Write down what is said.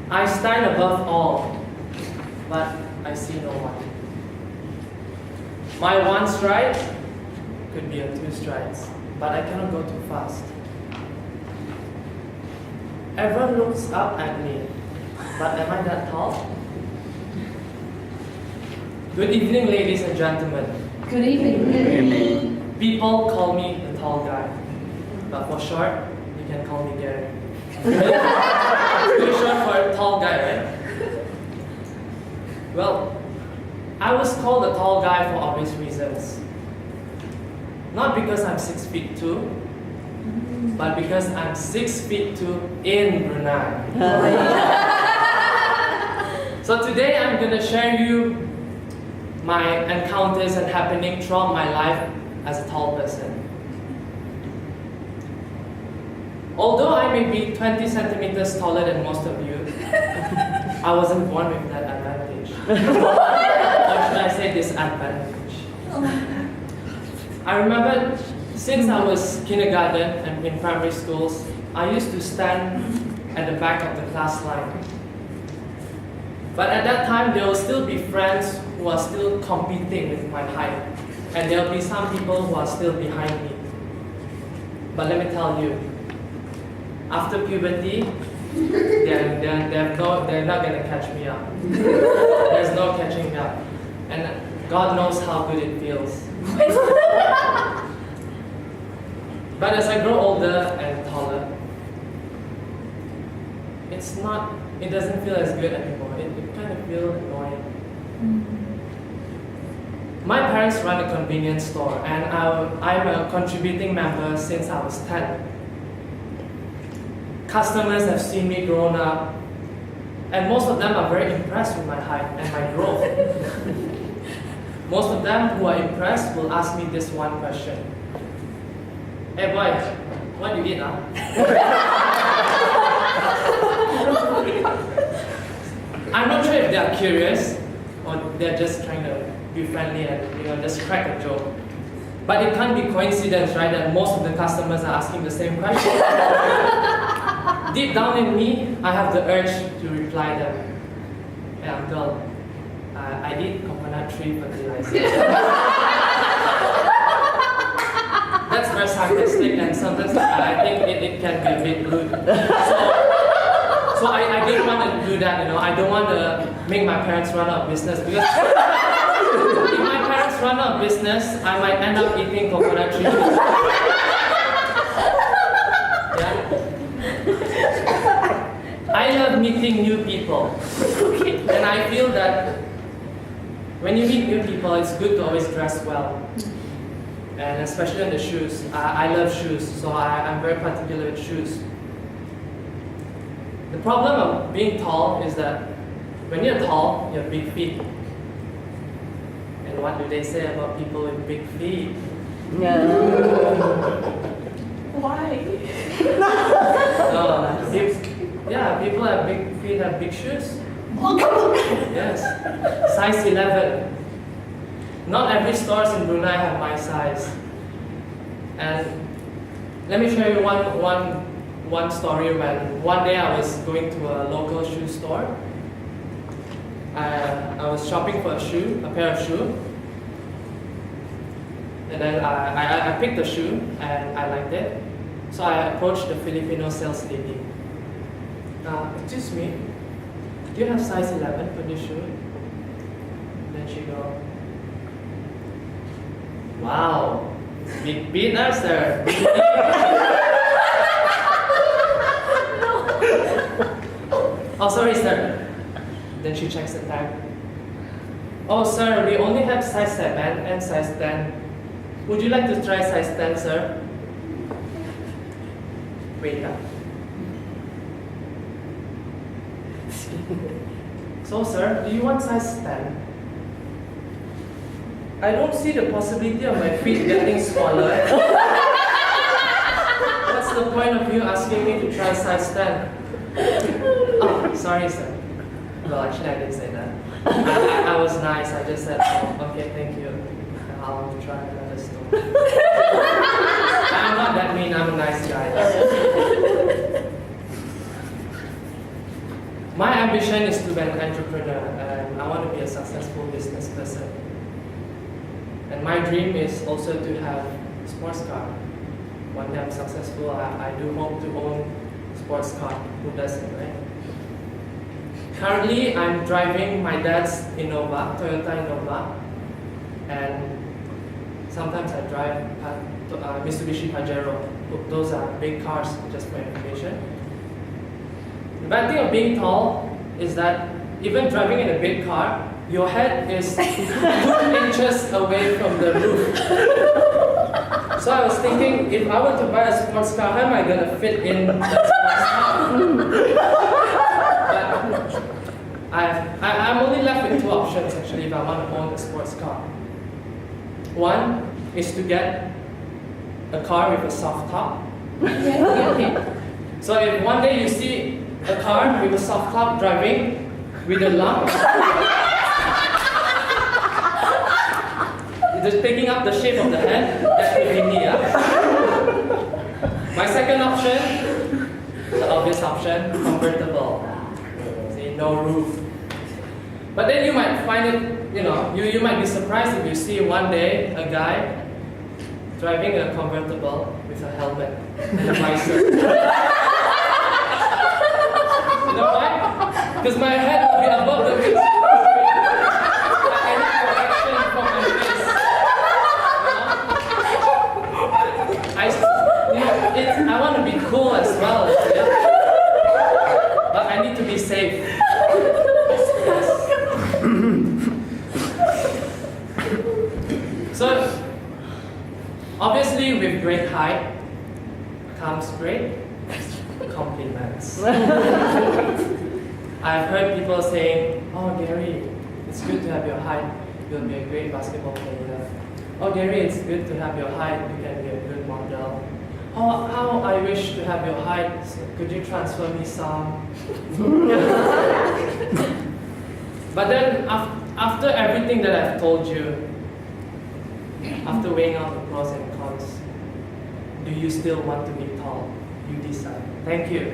I stand above all, but I see no one. My one stride could be a 2 strides, but I cannot go too fast. Everyone looks up at me, but am I that tall? Good evening, ladies and gentlemen. Good evening. People call me the tall guy, but for short, you can call me Gary. Pretty short for a tall guy, right? Well, I was called a tall guy for obvious reasons. Not because I'm 6 feet 2, but because I'm 6 feet 2 in Brunei. So today I'm going to share you my encounters and happening throughout my life as a tall person. Although I may be 20 centimeters taller than most of you, I wasn't born with that advantage. Or should I say disadvantage? I remember since I was kindergarten and in primary schools, I used to stand at the back of the class line. But at that time, there will still be friends who are still competing with my height. And there will be some people who are still behind me. But let me tell you, after puberty, they're not going to catch me up. There's no catching up. And God knows how good it feels. But as I grow older and taller, it doesn't feel as good anymore. It kind of feels annoying. My parents run a convenience store, and I'm a contributing member since I was 10. Customers have seen me grown up, and most of them are very impressed with my height and my growth. Most of them who are impressed will ask me this one question. Hey boy, what do you eat, huh? I'm not sure if they are curious or they're just trying to be friendly and just crack a joke. But it can't be coincidence, right, that most of the customers are asking the same question. Deep down in me, I have the urge to reply them. Hey uncle, I eat coconut tree fertilizer. That's very sarcastic, and sometimes I think it can be a bit rude. So I didn't want to do that, I don't want to make my parents run out of business, because if my parents run out of business, I might end up eating coconut tree. Yeah? I love meeting new people, and I feel that when you meet new people, it's good to always dress well. And especially on the shoes. I love shoes, so I'm very particular with shoes. The problem of being tall is that when you're tall, you have big feet. And what do they say about people with big feet? Why? People have big feet, have big shoes. Oh, come on. Yes, size 11. Not every stores in Brunei have my size. And let me show you one story. When one day I was going to a local shoe store. I was shopping for a pair of shoes. And then I picked the shoe and I liked it. So I approached the Filipino sales lady. Excuse me, do you have size 11 for this shoe? Then she goes, wow, big feet, sir. Oh, sorry, sir. Then she checks the tag. Oh, sir, we only have size 7 and size 10. Would you like to try size 10, sir? Wait up. So, sir, do you want size 10? I don't see the possibility of my feet getting smaller. What's the point of you asking me to try size 10? Oh, sorry, sir. Well, actually, I didn't say that. I was nice. I just said, oh, okay, thank you. I'll try another store. I'm not that mean. ambition is to be an entrepreneur, and I want to be a successful business person. And my dream is also to have a sports car. One day I'm successful, I do hope to own a sports car. Who doesn't, right? Currently, I'm driving my dad's Innova, Toyota Innova, and sometimes I drive Mitsubishi Pajero. Those are big cars, just for information. The bad thing of being tall is that even driving in a big car, your head is 2 inches away from the roof. So I was thinking, if I were to buy a sports car, how am I going to fit in that sports car? But I'm only left with 2 options actually if I want to own a sports car. One is to get a car with a soft top. So if one day you see a car with a soft top driving with a lump, just picking up the shape of the head, that could be me. My second option, the obvious option, convertible. See, no roof. But then you might find it, you might be surprised if you see one day a guy driving a convertible with a helmet and a visor. You know why? Because my head will be above the windscreen. I need protection from my face. I want to be cool as well, but I need to be safe. So, obviously, with great height comes great compliments. I've heard people saying, "Oh, Gary, it's good to have your height. You'll be a great basketball player. Oh, Gary, it's good to have your height. You can be a good model. Oh, how I wish to have your height. Could you transfer me some?" But then, after everything that I've told you, after weighing out the pros and cons, do you still want to be tall? You decide. Thank you.